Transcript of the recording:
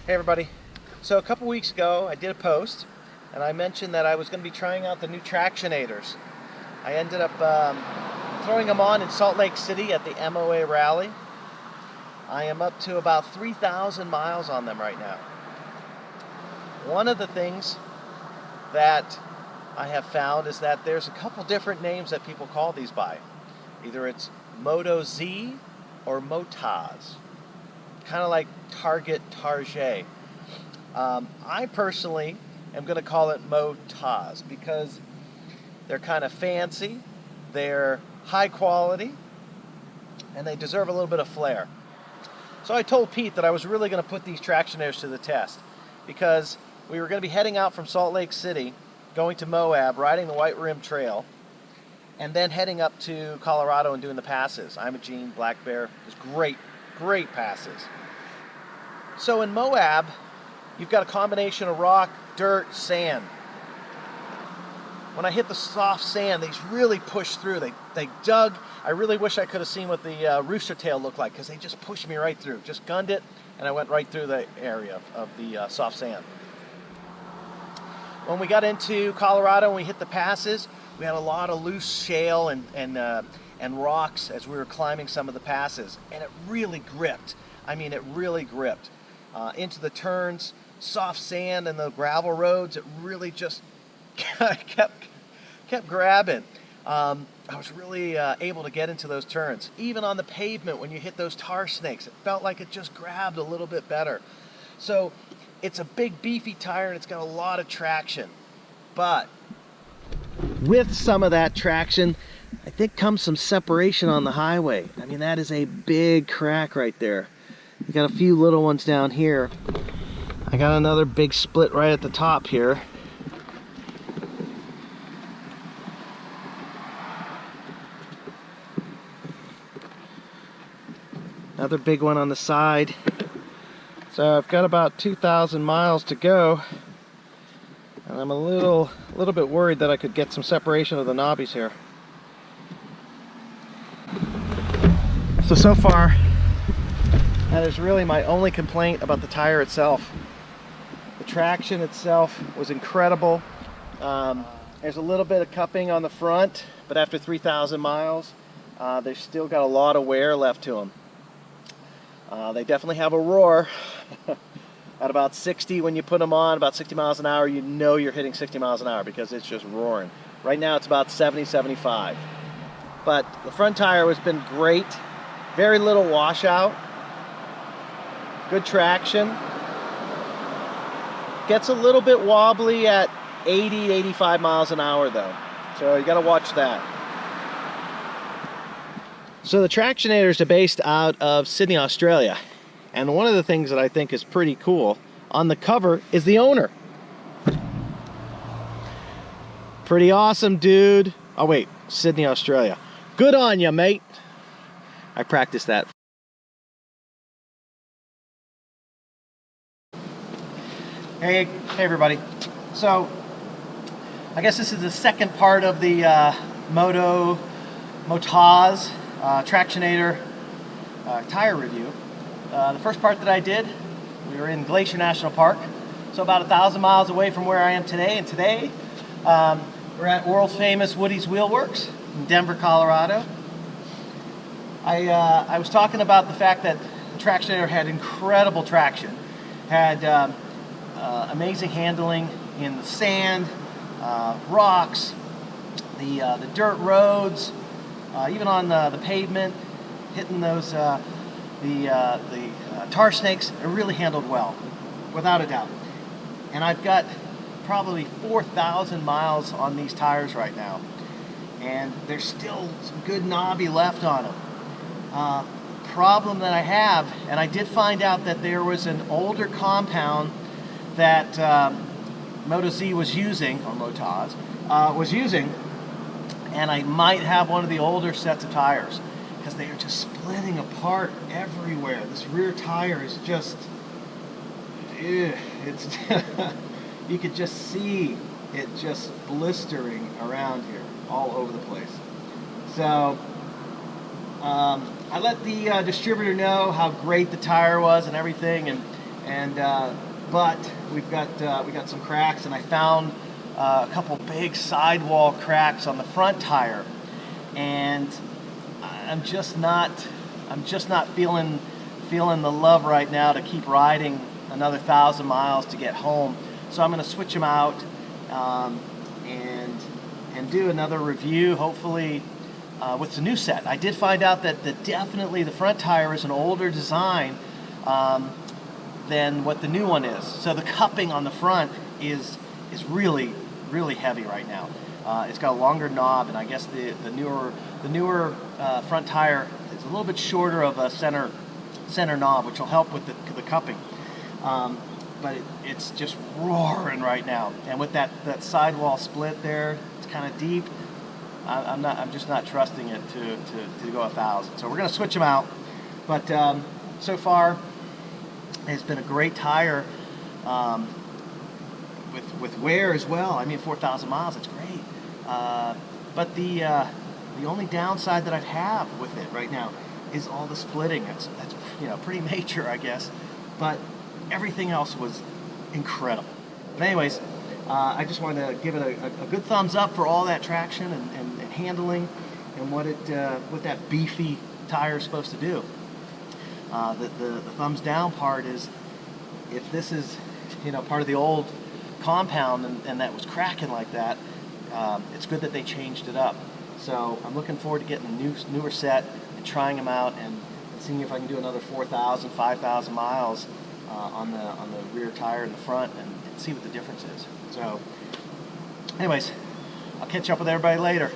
Hey everybody. So a couple weeks ago I did a post and I mentioned that I was going to be trying out the new Tractionators. I ended up throwing them on in Salt Lake City at the MOA rally. I am up to about 3,000 miles on them right now. One of the things that I have found is that there's a couple different names that people call these by. Either it's Motoz or Motoz. Kind of like Target Target. I personally am going to call it Motoz because they're kind of fancy, they're high quality, and they deserve a little bit of flair. So I told Pete that I was really going to put these Tractionators to the test because we were going to be heading out from Salt Lake City, going to Moab, riding the White Rim Trail, and then heading up to Colorado and doing the passes. Imogene, Black Bear, just great passes. So in Moab, you've got a combination of rock, dirt, sand. When I hit the soft sand, these really pushed through. They dug. I really wish I could have seen what the rooster tail looked like because they just pushed me right through. Just gunned it, and I went right through the area of the soft sand. When we got into Colorado and we hit the passes, we had a lot of loose shale and rocks as we were climbing some of the passes, and it really gripped. I mean, it really gripped. Into the turns, soft sand and the gravel roads, it really just kept grabbing. I was really able to get into those turns. Even on the pavement, when you hit those tar snakes, it felt like it just grabbed a little bit better. So it's a big beefy tire and it's got a lot of traction. But with some of that traction, I think comes some separation on the highway. I mean, that is a big crack right there. You got a few little ones down here. I got another big split right at the top here. Another big one on the side. So I've got about 2,000 miles to go, and I'm a little bit worried that I could get some separation of the knobbies here. So far, that is really my only complaint about the tire itself. The traction itself was incredible. There's a little bit of cupping on the front, but after 3,000 miles, they've still got a lot of wear left to them. They definitely have a roar. At about 60, when you put them on, about 60 miles an hour, you know you're hitting 60 miles an hour because it's just roaring. Right now it's about 70, 75. But the front tire has been great. Very little washout. Good traction. Gets a little bit wobbly at 80, 85 miles an hour though. So you gotta watch that. So the Tractionators are based out of Sydney, Australia. And one of the things that I think is pretty cool, on the cover is the owner. Pretty awesome, dude. Oh wait, Sydney, Australia. Good on ya, mate. I practiced that. Hey everybody. So, I guess this is the second part of the Motoz Tractionator tire review. The first part that I did, we were in Glacier National Park, so about 1,000 miles away from where I am today. And today, we're at world famous Woody's Wheel Works in Denver, Colorado. I was talking about the fact that the Tractionator had incredible traction, had amazing handling in the sand, rocks, the dirt roads, even on the pavement, hitting those the tar snakes. It really handled well, without a doubt. And I've got probably 4,000 miles on these tires right now, and there's still some good knobby left on them. Problem that I have, and I did find out that there was an older compound that Motoz was using, or Motoz was using, and I might have one of the older sets of tires because they are just splitting apart everywhere. This rear tire is just, it's you could just see it just blistering around here all over the place. So I let the distributor know how great the tire was and everything, and and but we got some cracks, and I found a couple big sidewall cracks on the front tire, and I'm just not feeling the love right now to keep riding another 1,000 miles to get home. So I'm going to switch them out and do another review, hopefully with the new set. I did find out that definitely the front tire is an older design than what the new one is. So the cupping on the front is really heavy right now. It's got a longer knob, and I guess the newer front tire is a little bit shorter of a center knob, which will help with the cupping. But it's just roaring right now, and with that sidewall split there, it's kind of deep. I'm just not trusting it to go 1,000. So we're going to switch them out. But so far, it's been a great tire with wear as well. I mean, 4,000 miles, it's great. But the only downside that I have with it right now is all the splitting. That's pretty major, I guess. But everything else was incredible. But anyways, I just wanted to give it a good thumbs up for all that traction and handling and what that beefy tire is supposed to do. The thumbs down part is, if this is part of the old compound and that was cracking like that, it's good that they changed it up. So I'm looking forward to getting a newer set and trying them out and seeing if I can do another 4,000, 5,000 miles on the rear tire in the front and see what the difference is. So anyways, I'll catch up with everybody later.